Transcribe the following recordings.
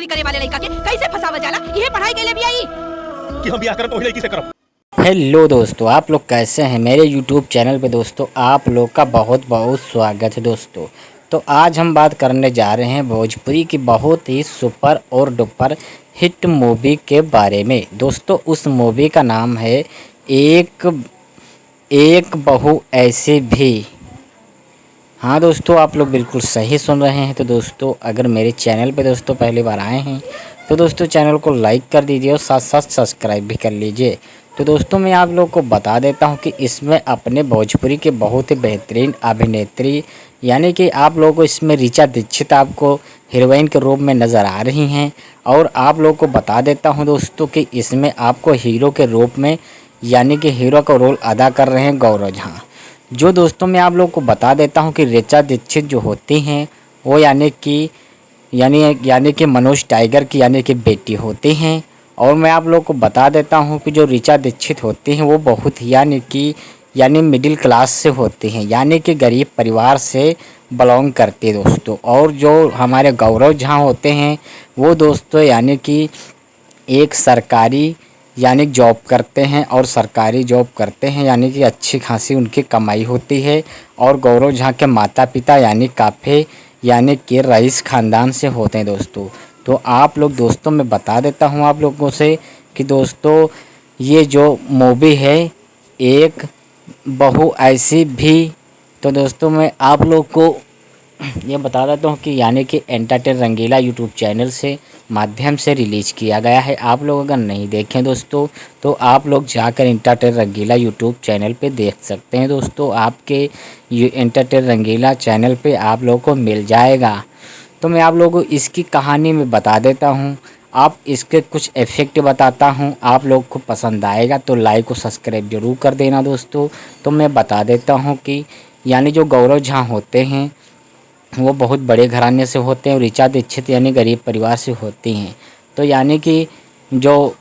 करे वाले लड़का के कैसे फंसावल जाला, ये पढ़ाई के लिए भी आई कि हम ब्याह करब तो लड़की से करब। हेलो दोस्तों, आप लोग कैसे हैं। मेरे यूट्यूब चैनल पे दोस्तों आप लोग का बहुत बहुत स्वागत है दोस्तों। तो आज हम बात करने जा रहे हैं भोजपुरी की बहुत ही सुपर और डुपर हिट मूवी के बारे में। दोस्तों उस मूवी का नाम है एक बहू ऐसी भी। हाँ दोस्तों, आप लोग बिल्कुल सही सुन रहे हैं। तो दोस्तों अगर मेरे चैनल पे दोस्तों पहली बार आए हैं तो दोस्तों चैनल को लाइक कर दीजिए और साथ साथ सब्सक्राइब भी कर लीजिए। तो दोस्तों मैं आप लोग को बता देता हूं कि इसमें अपने भोजपुरी के बहुत ही बेहतरीन अभिनेत्री यानी कि आप लोगों को इसमें ऋचा दीक्षित आपको हीरोइन के रूप में नज़र आ रही हैं। और आप लोग को बता देता हूँ दोस्तों कि इसमें आपको हीरो के रूप में यानी कि हीरो का रोल अदा कर रहे हैं गौरव झा। जो दोस्तों मैं आप लोग को बता देता हूं कि ऋचा दीक्षित जो होती हैं वो यानी कि मनोज टाइगर की यानी कि बेटी होती हैं। और मैं आप लोग को बता देता हूं कि जो ऋचा दीक्षित होती हैं वो बहुत यानी मिडिल क्लास से होती हैं, यानी कि गरीब परिवार से बिलोंग करती है दोस्तों। और जो हमारे गौरव झा होते हैं वो दोस्तों यानी कि एक सरकारी यानी जॉब करते हैं और सरकारी जॉब करते हैं यानी कि अच्छी खासी उनकी कमाई होती है। और गौरव झा के माता पिता यानी काफ़ी यानी कि रईस ख़ानदान से होते हैं दोस्तों। तो आप लोग दोस्तों मैं बता देता हूं आप लोगों से कि दोस्तों ये जो मूवी है एक बहू ऐसी भी, तो दोस्तों मैं आप लोग को ये बता देता हूँ कि यानी कि एंटरटेन रंगीला यूट्यूब चैनल से माध्यम से रिलीज़ किया गया है। आप लोग अगर नहीं देखें दोस्तों तो आप लोग जाकर एंटरटेन रंगीला यूट्यूब चैनल पे देख सकते हैं दोस्तों। आपके ये एंटरटेन रंगीला चैनल पे आप लोगों को मिल जाएगा। तो मैं आप लोगों को इसकी कहानी में बता देता हूँ, आप इसके कुछ इफ़ेक्ट बताता हूँ, आप लोग को पसंद आएगा तो लाइक और सब्सक्राइब जरूर कर देना दोस्तों। तो मैं बता देता हूँ कि यानी जो गौरव झा होते हैं वो बहुत बड़े घराने से होते हैं और ऋचा दीक्षित यानी गरीब परिवार से होती हैं। तो यानी कि जो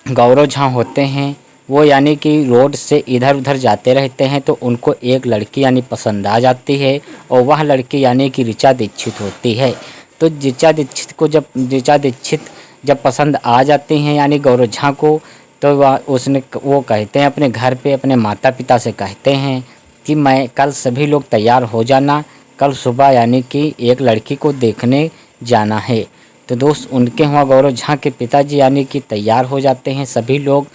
गौरव झा होते हैं वो यानी कि रोड से इधर उधर जाते रहते हैं तो उनको एक लड़की यानी पसंद आ जाती है और वह लड़की यानी कि ऋचा दीक्षित होती है। तो ऋचा दीक्षित जब पसंद आ जाती हैं यानी गौरव झा को, तो वो कहते हैं अपने घर पे अपने माता पिता से कहते हैं कि मैं कल सभी लोग तैयार हो जाना, कल सुबह यानी कि एक लड़की को देखने जाना है। तो दोस्त उनके वहाँ गौरव झा के पिताजी यानी कि तैयार हो जाते हैं, सभी लोग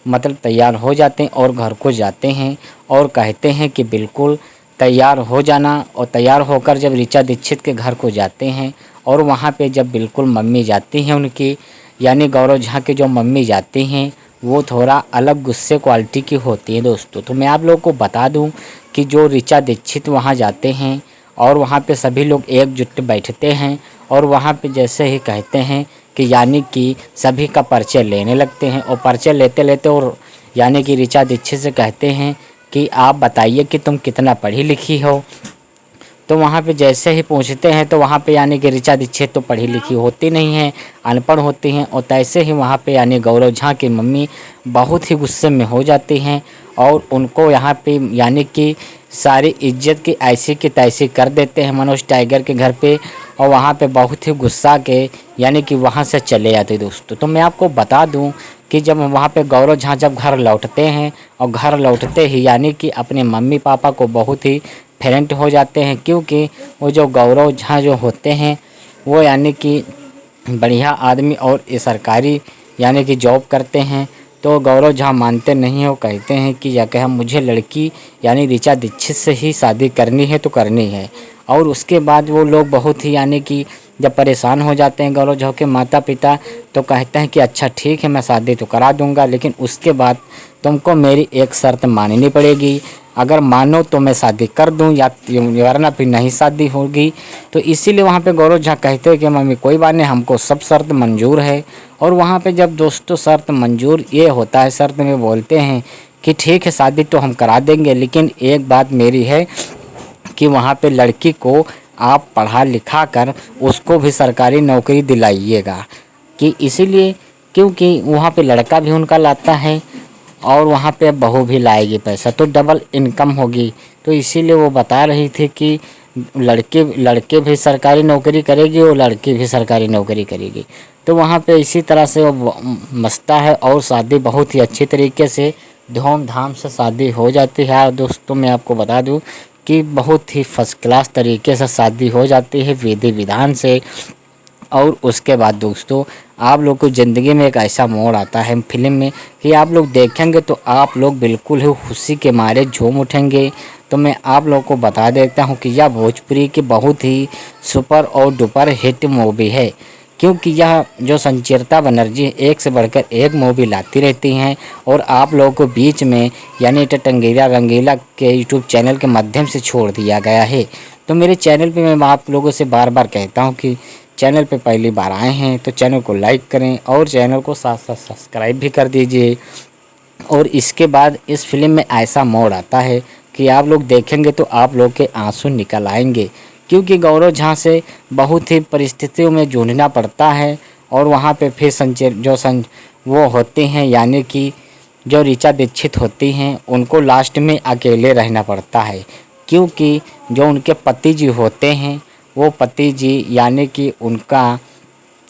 मतलब तैयार हो जाते हैं और घर को जाते हैं और कहते हैं कि बिल्कुल तैयार हो जाना। और तैयार होकर जब ऋचा दीक्षित के घर को जाते हैं और वहाँ पे जब बिल्कुल मम्मी जाती हैं उनकी यानी गौरव झा की जो मम्मी जाती हैं वो थोड़ा अलग गुस्से क्वालिटी की होती है दोस्तों। तो मैं आप लोग को बता दूं कि जो ऋचा दीक्षित वहाँ जाते हैं और वहाँ पे सभी लोग एकजुट बैठते हैं और वहाँ पे जैसे ही कहते हैं कि यानी कि सभी का परिचय लेने लगते हैं और परिचय लेते लेते और यानी कि ऋचा दीक्षित से कहते हैं कि आप बताइए कि तुम कितना पढ़ी लिखी हो। तो वहाँ पे जैसे ही पूछते हैं तो वहाँ पे यानी कि ऋचा दीक्षित तो पढ़ी लिखी होती नहीं है, अनपढ़ होती हैं। और तैसे ही वहाँ पे यानी गौरव झा की मम्मी बहुत ही गुस्से में हो जाती हैं और उनको यहाँ पे यानी कि सारी इज्जत की ऐसी की तैसी कर देते हैं मनोज टाइगर के घर पे। और वहाँ पे बहुत ही गुस्सा के यानी कि वहाँ से चले जाते दोस्तों। तो मैं आपको बता दूँ कि जब वहाँ पे गौरव झा जब घर लौटते हैं और घर लौटते ही यानी कि अपने मम्मी पापा को बहुत ही फ्रेंड हो जाते हैं, क्योंकि वो जो गौरव झा जो होते हैं वो यानी कि बढ़िया आदमी और ये सरकारी यानी कि जॉब करते हैं। तो गौरव झा मानते नहीं हो, कहते हैं कि या कह मुझे लड़की यानी ऋचा दीक्षित से ही शादी करनी है तो करनी है। और उसके बाद वो लोग बहुत ही यानी कि जब परेशान हो जाते हैं गौरव झा के माता पिता, तो कहते हैं कि अच्छा ठीक है मैं शादी तो करा दूंगा, लेकिन उसके बाद तुमको मेरी एक शर्त माननी पड़ेगी, अगर मानो तो मैं शादी कर दूं या वरना फिर नहीं शादी होगी। तो इसीलिए वहाँ पे गौरव झा कहते हैं कि मम्मी कोई बात नहीं, हमको सब शर्त मंजूर है। और वहाँ पे जब दोस्तों शर्त मंजूर ये होता है, शर्त में बोलते हैं कि ठीक है शादी तो हम करा देंगे, लेकिन एक बात मेरी है कि वहाँ पे लड़की को आप पढ़ा लिखा कर उसको भी सरकारी नौकरी दिलाइएगा। कि इसीलिए क्योंकि वहाँ पे लड़का भी उनका लाता है और वहाँ पे बहू भी लाएगी पैसा, तो डबल इनकम होगी। तो इसीलिए वो बता रही थी कि लड़के भी सरकारी नौकरी करेगी और लड़की भी सरकारी नौकरी करेगी। तो वहाँ पे इसी तरह से वो मस्ता है और शादी बहुत ही अच्छी तरीके से धूमधाम से शादी हो जाती है। और दोस्तों मैं आपको बता दूं कि बहुत ही फर्स्ट क्लास तरीके से शादी हो जाती है विधि विधान से। और उसके बाद दोस्तों आप लोग को ज़िंदगी में एक ऐसा मोड़ आता है फिल्म में कि आप लोग देखेंगे तो आप लोग बिल्कुल ही खुशी के मारे झूम उठेंगे। तो मैं आप लोग को बता देता हूं कि यह भोजपुरी की बहुत ही सुपर और डुपर हिट मूवी है, क्योंकि यह जो संचिता बनर्जी एक से बढ़कर एक मूवी लाती रहती हैं और आप लोगों को बीच में यानी टंगीरा रंगीला के यूट्यूब चैनल के माध्यम से छोड़ दिया गया है। तो मेरे चैनल पे मैं आप लोगों से बार बार कहता हूं कि चैनल पे पहली बार आए हैं तो चैनल को लाइक करें और चैनल को साथ साथ सब्सक्राइब भी कर दीजिए। और इसके बाद इस फिल्म में ऐसा मोड़ आता है कि आप लोग देखेंगे तो आप लोग के आंसू निकल आएंगे, क्योंकि गौरव झा से बहुत ही परिस्थितियों में जूझना पड़ता है। और वहाँ पे फिर वो होते हैं यानी कि जो ऋचा दीक्षित होती हैं उनको लास्ट में अकेले रहना पड़ता है, क्योंकि जो उनके पति जी होते हैं वो पति जी यानी कि उनका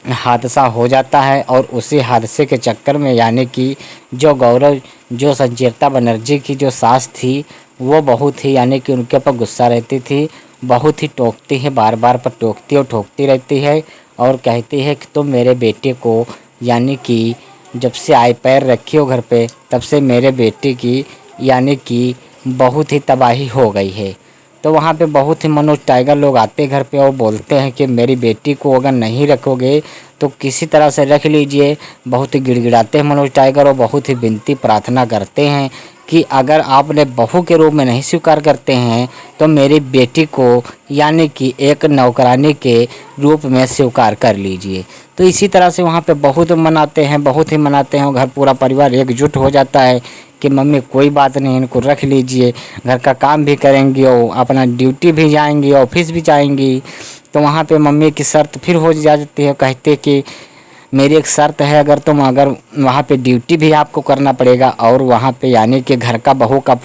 हादसा हो जाता है। और उसी हादसे के चक्कर में यानी कि जो संचिता बनर्जी की जो सास थी वो बहुत ही यानी कि उनके ऊपर गुस्सा रहती थी, बहुत ही टोकती है, बार बार पर टोकती और ठोकती रहती है और कहती है कि तुम मेरे बेटे को यानी कि जब से आए पैर रखी हो घर पे तब से मेरे बेटे की यानी कि बहुत ही तबाही हो गई है। तो वहाँ पे बहुत ही मनोज टाइगर लोग आते घर पे और बोलते हैं कि मेरी बेटी को अगर नहीं रखोगे तो किसी तरह से रख लीजिए। बहुत ही गिड़गिड़ाते हैं मनोज टाइगर और बहुत ही विनती प्रार्थना करते हैं कि अगर आपने बहू के रूप में नहीं स्वीकार करते हैं तो मेरी बेटी को यानी कि एक नौकरानी के रूप में स्वीकार कर लीजिए। तो इसी तरह से वहाँ पे बहुत मनाते हैं और घर पूरा परिवार एकजुट हो जाता है कि मम्मी कोई बात नहीं, इनको रख लीजिए, घर का काम भी करेंगी और अपना ड्यूटी भी जाएंगी, ऑफिस भी जाएंगी। तो वहाँ पे मम्मी की शर्त फिर हो जाती है, कहते कि मेरी एक शर्त है, अगर वहाँ पे ड्यूटी भी आपको करना पड़ेगा और वहाँ पे यानी कि घर का बहू का